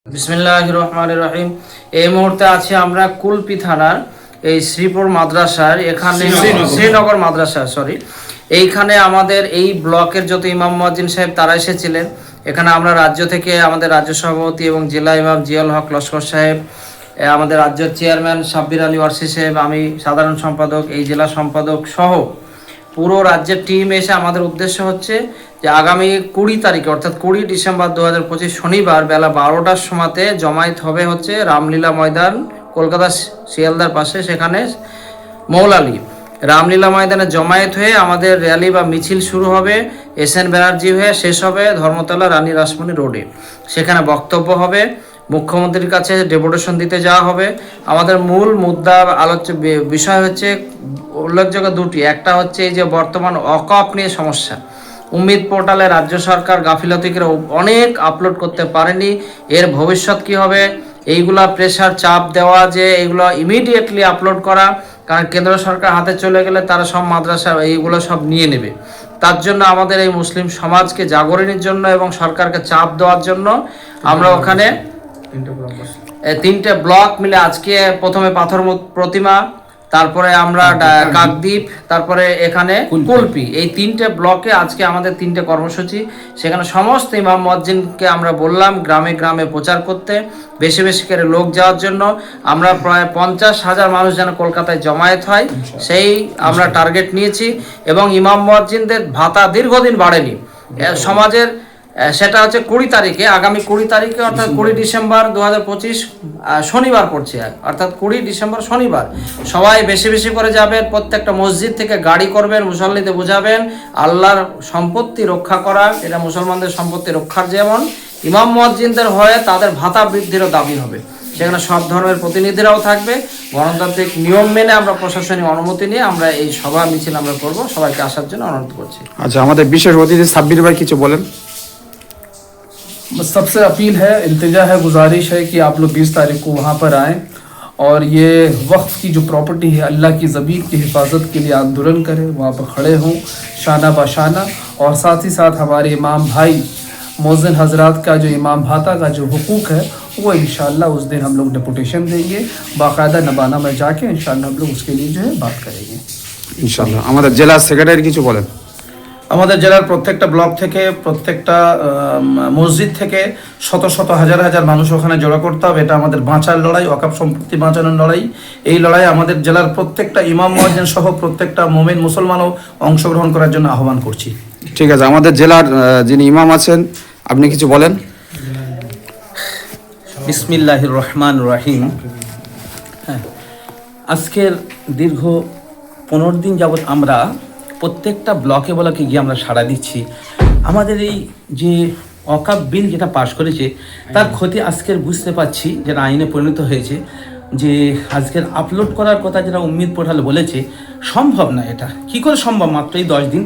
বিসমিল্লাহির রহমানির রহিম। এই মুহূর্তে আছি আমরা কুলপি থানার এই শ্রীপুর মাদ্রাসার এখানে শ্রীনগর মাদ্রাসা এইখানে আমাদের এই ব্লকের যত ইমাম মুয়াজ্জিন সাহেব তারা এসেছিলেন। এখানে আমরা রাজ্য থেকে আমাদের রাজ্য সভাপতি এবং জেলা ইমাম জিয়াউল হক লস্কর সাহেব, আমাদের রাজ্য চেয়ারম্যান সাব্বির আলী ওয়ারসি সাহেব, আমি সাধারণ সম্পাদক, এই জেলা সম্পাদক সহ পুরো রাজ্যের টিম এসে আমাদের উদ্দেশ্য হচ্ছে যে আগামী 20 তারিখে অর্থাৎ 20 ডিসেম্বর 2025 শনিবার বেলা 12টার সময়তে জমায়েত হবে হচ্ছে রামলীলা ময়দান, কলকাতা শিয়ালদার পাশে, সেখানে মৌলালী রামলীলা ময়দানে জমায়েত হয়ে আমাদের র্যালি বা মিছিল শুরু হবে, SN ব্যানার্জি হয়ে শেষ হবে ধর্মতলা রানী রাসমণি রোডে। সেখানে বক্তব্য হবে, মুখ্যমন্ত্রীর কাছে ডেপুটেশন দিতে যাওয়া হবে। আমাদের মূল মুদ্রা আলোচ্য বিষয় হচ্ছে উল্লেখযোগ্য দুটি। একটা হচ্ছে এই যে বর্তমান ওয়াকফ নিয়ে সমস্যা, উম্মিদ পোর্টালে রাজ্য সরকার গাফিলতি করে অনেক আপলোড করতে পারেনি, এর ভবিষ্যৎ কি হবে, এইগুলা প্রেশার চাপ দেওয়া যে এইগুলো ইমিডিয়েটলি আপলোড করা, কারণ কেন্দ্র সরকার হাতে চলে গেলে তারা সব মাদ্রাসা এইগুলো সব নিয়ে নেবে। তার জন্য আমাদের এই মুসলিম সমাজকে জাগরণের জন্য এবং সরকারকে চাপ দেওয়ার জন্য আমরা ওখানে 3টে ব্লক মিলে আজকে প্রথমে পাথর প্রতিমা, তারপরে আমরা কাকদ্বীপ, তারপরে এখানে কুলপি, এই 3টে ব্লকে আজকে আমাদের 3টে কর্মসূচি। সেখানে সমস্ত ইমাম মুয়াজ্জিনকে আমরা বললাম গ্রামে গ্রামে প্রচার করতে, বেশি বেশি করে লোক যাওয়ার জন্য। আমরা প্রায় 50,000 মানুষ যেন কলকাতায় জমায়েত হয় সেই আমরা টার্গেট নিয়েছি। এবং ইমাম মুয়াজ্জিনদের ভাতা দীর্ঘদিন বাড়েনি সমাজের, সেটা হচ্ছে 20 তারিখে, আগামী 20 তারিখে অর্থাৎ 20 ডিসেম্বর 2025 শনিবার পড়ছে, অর্থাৎ 20 ডিসেম্বর শনিবার। সবাই বেশি বেশি করে যাবেন, প্রত্যেকটা মসজিদ থেকে গাড়ি করবেন, মুসল্লিদের বোঝাবেন আল্লাহর সম্পত্তি রক্ষা করা, এটা মুসলমানদের সম্পত্তি রক্ষার যেমন ইমাম মুয়াজ্জিনদের হয়ে তাদের ভাতা বৃদ্ধিরও দাবি হবে। সেখানে সব ধর্মের প্রতিনিধিরাও থাকবে। গণতান্ত্রিক নিয়ম মেনে আমরা প্রশাসনিক অনুমতি নিয়ে আমরা এই সভা মিছিল আমরা করব। সবাইকে আসার জন্য অনুরোধ করছি। আচ্ছা, আমাদের বিশেষ অতিথি সাব্বির ভাই কিছু বলেন। सबसे अपील है, इल्तिजा है, गुजारिश है कि आप लोग 20 तारीख को वहाँ पर आएँ और ये वक्फ की जो प्रॉपर्टी है अल्लाह की ज़मीन की हिफाजत के लिए आंदोलन करें, वहाँ पर खड़े हों शाना बाशाना। और साथ ही साथ हमारे इमाम भाई मुअज्जिन हजरात का जो इमाम भाता का जो हुकूक है वो इंशाअल्लाह उस दिन हम लोग डेपुटेशन देंगे, बाकायदा नबाना में जाके इंशाअल्लाह हम लोग उसके लिए जो है बात करेंगे ইনশাআল্লাহ। আমাদের জেলা সেক্রেটারি কিছু বলেন। আমাদের জেলার প্রত্যেকটা ব্লক থেকে, প্রত্যেকটা মসজিদ থেকে শত শত হাজার হাজার মানুষ ওখানে জড়ো করতে হবে। এটা আমাদের বাঁচার লড়াই, ওয়াকফ সম্পত্তি বাঁচানোর লড়াই। এই লড়াই আমাদের জেলার প্রত্যেকটা ইমাম মুয়াজ্জিন সহ প্রত্যেকটা মুমিন মুসলমানও অংশগ্রহণ করার জন্য আহ্বান করছি। ঠিক আছে, আমাদের জেলার যিনি ইমাম আছেন আপনি কিছু বলেন। বিসমিল্লাহির রহমানির রহিম। হ্যাঁ, আজকের দীর্ঘ 15 দিন যাবৎ আমরা প্রত্যেকটা ব্লকে ব্লকে গিয়ে আমরা সাড়া দিচ্ছি। আমাদের এই যে ওয়াকফ বিল যেটা পাশ করেছে তার ক্ষতি আজকের বুঝতে পারছি, যেটা আইনে পরিণত হয়েছে, যে আজকের আপলোড করার কথা যেটা উম্মিদ পোর্টালে বলেছে, সম্ভব না। এটা কি করে সম্ভব? মাত্র এই 10 দিন।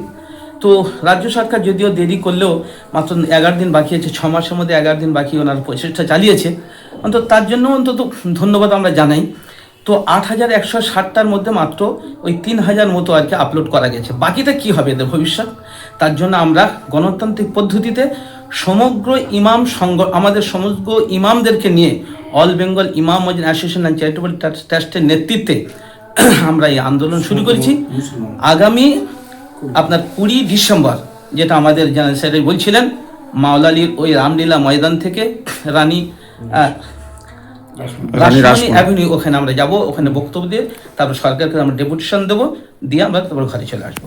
তো রাজ্য সরকার যদিও দেরি করলেও মাত্র 11 দিন বাকি আছে, 6 মাসের মধ্যে 11 দিন বাকি ওনার প্রচেষ্টা চালিয়েছে, অন্তত তার জন্য অন্তত ধন্যবাদ আমরা জানাই। তো 8160টার মধ্যে মাত্র ওই 3000 মতো আর কি আপলোড করা গেছে। বাকিটা কি হবে এদের ভবিষ্যৎ? তার জন্য আমরা গণতান্ত্রিক পদ্ধতিতে সমগ্র ইমাম সংঘ, আমাদের সমগ্র ইমামদেরকে নিয়ে অল বেঙ্গল ইমাম মুয়াজ্জিন অ্যাসোসিয়েশন অ্যান্ড চ্যারিটেবল ট্রাস্টের নেতৃত্বে আমরা এই আন্দোলন শুরু করেছি। আগামী আপনার 20 ডিসেম্বর, যেটা আমাদের জেনারেল সেক্রেটারি বলছিলেন, মাওলালীর ওই রামলীলা ময়দান থেকে রানী রাসমণি অ্যাভিনিউ, ওখানে আমরা যাব, ওখানে বক্তব্য দিয়ে তারপর সরকারকে আমরা ডেপুটেশন দেবো, দিয়ে আমরা তারপর ঘরে চলে আসবো।